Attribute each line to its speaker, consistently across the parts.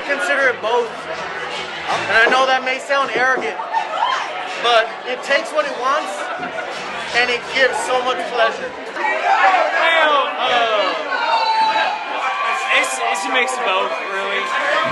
Speaker 1: consider it both. And I know that may sound arrogant, but it takes what it wants and it gives so much pleasure.
Speaker 2: Well, it's a mix of both, really.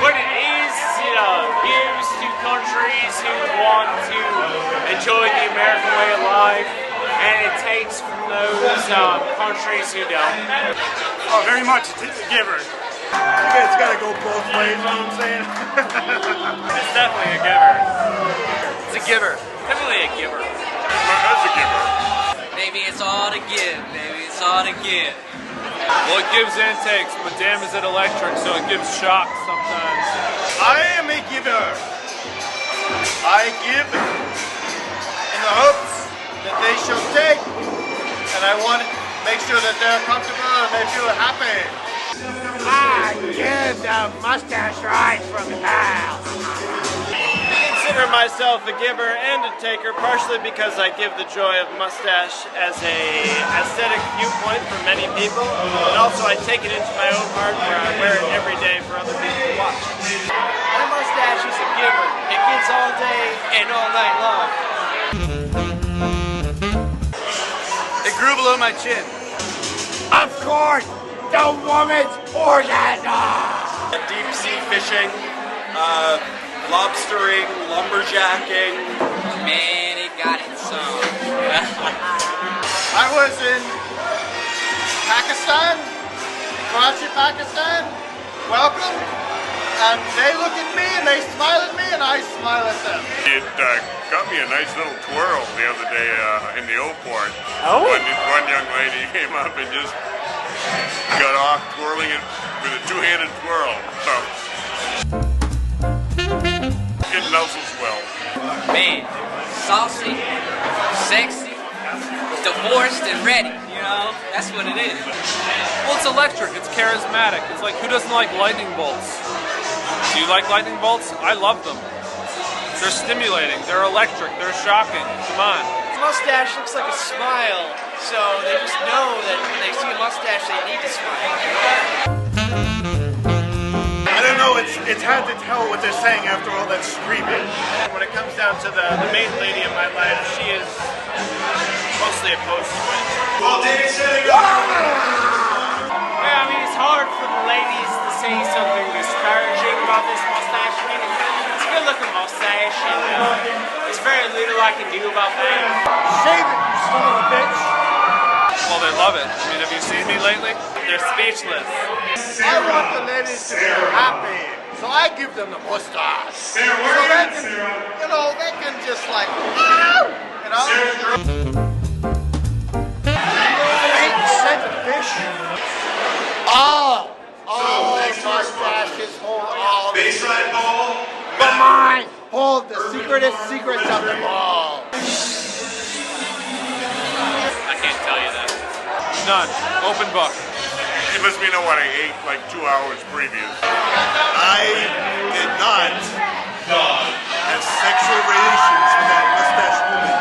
Speaker 2: What it is, it gives to countries who want to enjoy the American way of life, and it takes from those countries who don't.
Speaker 3: Oh, very much. It's a giver. You guys gotta go both ways, you know what I'm saying?
Speaker 2: It's definitely a giver.
Speaker 1: It's a giver.
Speaker 2: Definitely a giver.
Speaker 3: That's a giver.
Speaker 4: Maybe it's all to give, baby, it's all to give.
Speaker 2: Well, it gives and takes, but damn is it electric, so it gives shocks sometimes.
Speaker 3: I am a giver. I give in the hopes that they shall take, and I want to make sure that they're comfortable and they feel happy.
Speaker 5: I give the mustache right from hell.
Speaker 1: I consider myself a giver and a taker, partially because I give the joy of mustache as a aesthetic viewpoint for many people, and also I take it into my own heart where I wear it every day for other people to watch. My mustache is a giver. It gives all day and all night long.
Speaker 3: It grew below my chin.
Speaker 5: Of course, the woman's orgasm.
Speaker 1: Deep sea fishing, lobstering, lumberjacking.
Speaker 4: Man, it got it so.
Speaker 3: I was in Pakistan, Karachi, Pakistan. Welcome. And they look at me and they smile at me and I smile at them.
Speaker 6: It got me a nice little twirl the other day in the old port.
Speaker 1: Oh?
Speaker 6: One young lady came up and just got off twirling it with a two-handed twirl. So it nuzzles well.
Speaker 4: Man, saucy, sexy, divorced and ready, you know? That's what it is.
Speaker 2: Well, it's electric, it's charismatic. It's like, who doesn't like lightning bolts? Do you like lightning bolts? I love them. They're stimulating, they're electric, they're shocking. Come on.
Speaker 1: Mustache looks like a smile, so they just know that when they see a mustache, they need to smile.
Speaker 3: I don't know, it's hard to tell what they're saying after all that screaming.
Speaker 1: When it comes down to the main lady in my life, she is mostly opposed to it.
Speaker 3: Well, David said
Speaker 2: Well, I mean, it's hard for the ladies to say something disparaging about this mustache. I mean, it's a good-looking mustache, and there's very little I can do about that.
Speaker 3: Shave it, you son of a bitch.
Speaker 2: Well, they love it. I mean, have you seen me lately? They're speechless.
Speaker 3: I want the ladies to be happy, so I give them the mustache. So they can, you know, they can just like, you know? 8% of fish. All mustaches hold all the secrets. But mine hold the secretest secrets of them all.
Speaker 2: I can't tell you that. None. Open book.
Speaker 6: You must be know what I ate like 2 hours previous.
Speaker 3: I did not have sexual relations with that mustache woman.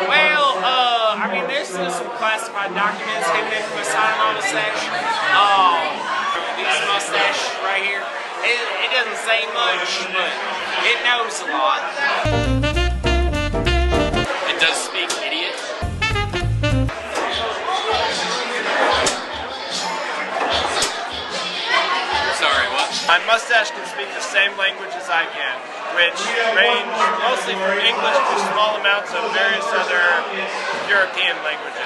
Speaker 2: Well, I mean, there's still some classified documents hidden in the sign-on mustache. This mustache right here, it doesn't say much, but it knows a lot. It does speak idiot. Sorry, what?
Speaker 1: My mustache can speak the same language as I can, which range mostly from English to small amounts of various other European languages.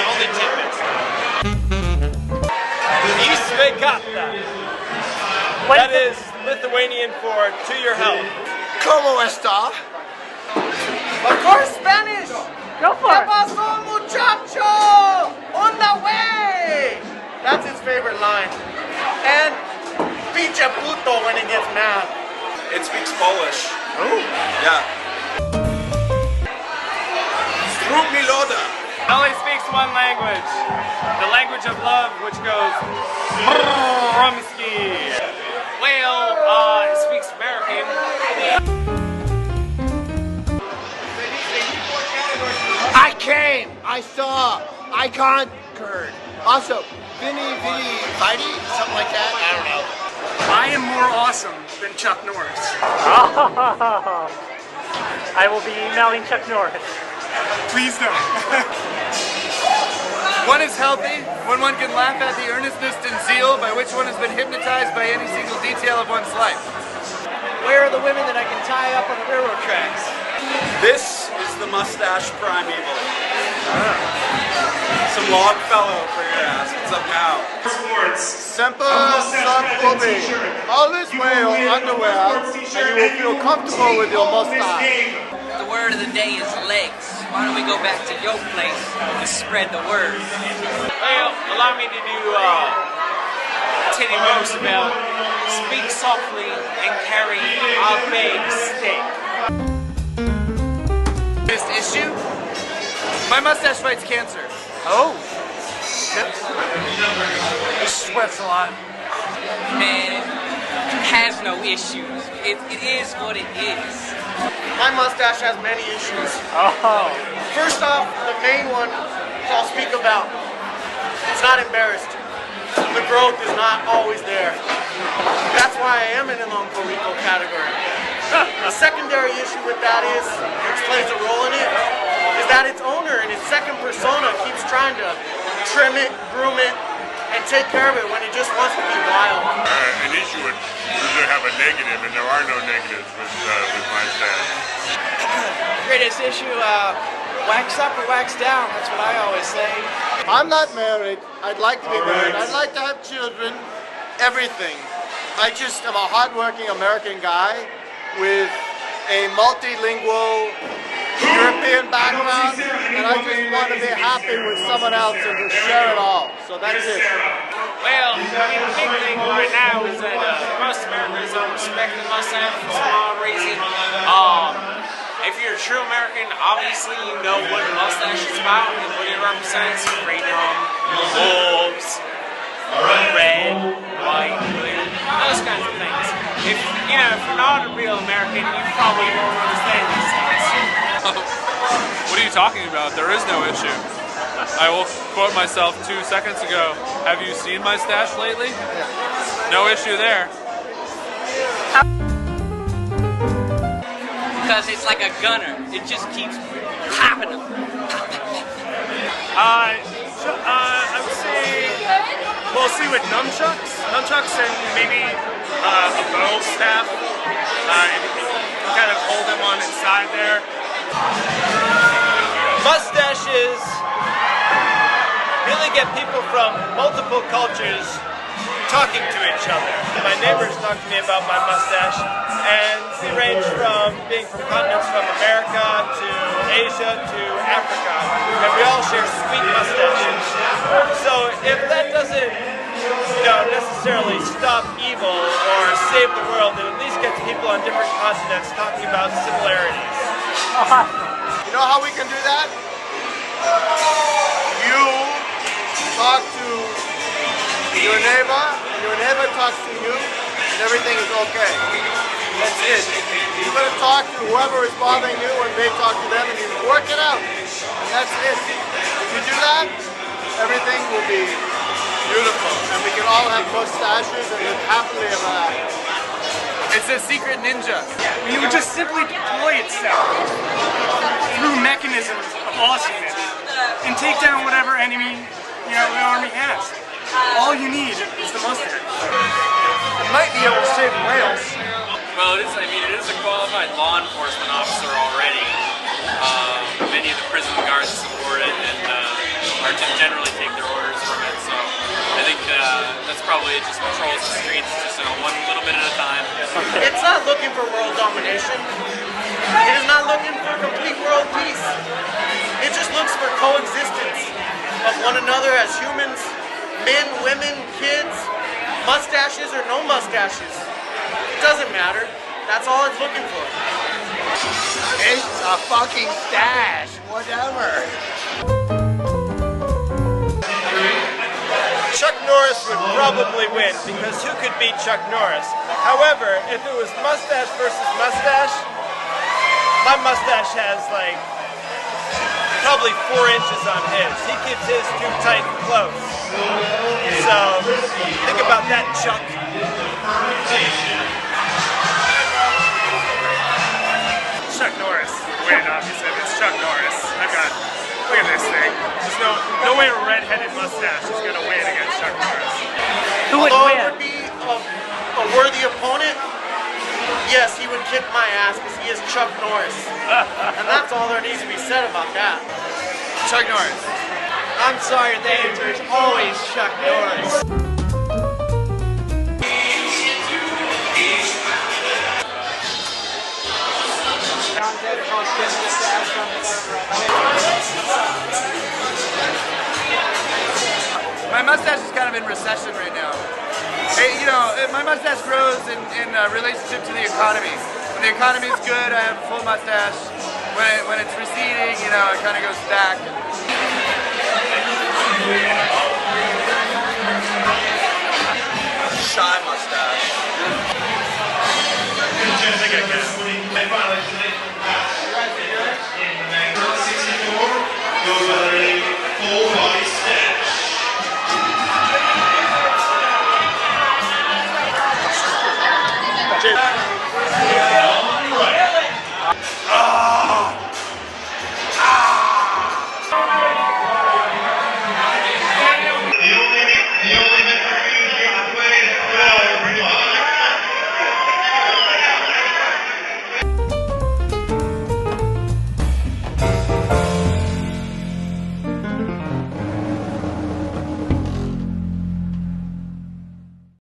Speaker 1: Only tidbits. That is Lithuanian for "to your health."
Speaker 3: ¿Cómo está?
Speaker 1: Of course, Spanish.
Speaker 5: Go for
Speaker 1: ¿Qué
Speaker 5: it.
Speaker 1: pasó, muchacho? On the way. That's his favorite line. And pinche puto when he gets mad.
Speaker 7: It speaks Polish.
Speaker 1: Oh.
Speaker 7: Yeah. Zrób mi loda.
Speaker 2: It only speaks one language. The language of love, which goes Rumsky. Well, it speaks American.
Speaker 5: I came, I saw, I conquered. Also, Vinny, Vitey, something like that. I don't know.
Speaker 1: I
Speaker 8: I am more awesome than Chuck Norris.
Speaker 9: Oh, I will be emailing Chuck Norris.
Speaker 8: Please don't.
Speaker 3: One is healthy when one can laugh at the earnestness and zeal by which one has been hypnotized by any single detail of one's life.
Speaker 1: Where are the women that I can tie up on the railroad tracks?
Speaker 7: This is the mustache primeval. Some log fellow for your ass. What's up now?
Speaker 3: Semper sub ubi. Always wear your underwear and you will feel comfortable with your mustache.
Speaker 4: The word of the day is legs. Why don't we go back to your place and spread the word?
Speaker 2: Well, allow me to do Teddy Roosevelt. Speak softly and carry a big stick.
Speaker 3: Biggest issue? My mustache fights cancer.
Speaker 9: Oh.
Speaker 8: He sweats a lot.
Speaker 4: Man, it has no issues. It is what it is.
Speaker 3: My mustache has many issues.
Speaker 9: Oh.
Speaker 3: First off, the main one I'll speak about. It's not embarrassed. The growth is not always there. That's why I am in the Rico category. The secondary issue with that is, which plays a role in it, is that its owner and its second persona keeps trying to trim it, groom it, and take care of it when it just wants to be wild.
Speaker 6: An issue would usually have a negative, and there are no negatives with my stash.
Speaker 1: Greatest issue, wax up or wax down. That's what I always say.
Speaker 3: I'm not married. I'd like to be married. I'd like to have children. Everything. I just am a hardworking American guy with a multilingual European background, and I just want to be happy with someone else and just share it all. So that's it.
Speaker 2: Well, I mean, the big thing right now is that most Americans don't respect the mustache for some odd reason. If you're a true American, obviously you know what a mustache is about and what it represents. Freedom, wolves, red, white, blue, those kinds of things. If you're not a real American, you probably won't understand these things.
Speaker 10: What are you talking about? There is no issue. I will quote myself 2 seconds ago. Have you seen my stash lately? No issue there.
Speaker 4: Because it's like a gunner. It just keeps popping them.
Speaker 8: I would say mostly with nunchucks and maybe a bow staff. Kind of hold them on its side there.
Speaker 1: Mustaches really get people from multiple cultures talking to each other. My neighbors talk to me about my mustache, and we range from being from continents from America to Asia to Africa, and we all share sweet mustaches. So if that doesn't necessarily stop evil or save the world, it at least gets people on different continents talking about similarities.
Speaker 3: You know how we can do that? You talk to your neighbor talks to you, and everything is okay. That's it. You're going to talk to whoever is bothering you, and they talk to them, and you work it out. And that's it. If you do that, everything will be beautiful, and we can all have mustaches and live happily ever after. It's a secret ninja.
Speaker 8: It would just simply deploy itself through mechanisms of awesomeness and take down whatever enemy the army has. All you need is the mustache.
Speaker 3: It might be able to save whales.
Speaker 10: Well, it is a qualified law enforcement officer already. Many of the prison guards support it and generally take their orders from it. So I think that's probably it. Just patrols the streets, just one little bit at a time.
Speaker 3: It's not looking for world domination. It is not looking for complete world peace. It just looks for coexistence of one another as humans, men, women, kids, mustaches or no mustaches. It doesn't matter. That's all it's looking for. It's a fucking stash, whatever.
Speaker 1: Chuck Norris would probably win, because who could beat Chuck Norris? However, if it was mustache versus mustache, my mustache has like probably 4 inches on his. He keeps his too tight and close. So think about that, Chuck.
Speaker 8: Look at this thing. There's no way a red-headed mustache is gonna win against Chuck Norris.
Speaker 9: Who would
Speaker 3: Although
Speaker 9: win?
Speaker 3: it would be a worthy opponent, yes, he would kick my ass because he is Chuck Norris. And that's all there needs to be said about that.
Speaker 7: Chuck Norris.
Speaker 3: I'm sorry, the answer is always Chuck Norris.
Speaker 7: My mustache is kind of in recession right now. Hey, you know, my mustache grows in relationship to the economy. When the economy is good, I have a full mustache. When it's receding, you know, it kind of goes back. Shy mustache.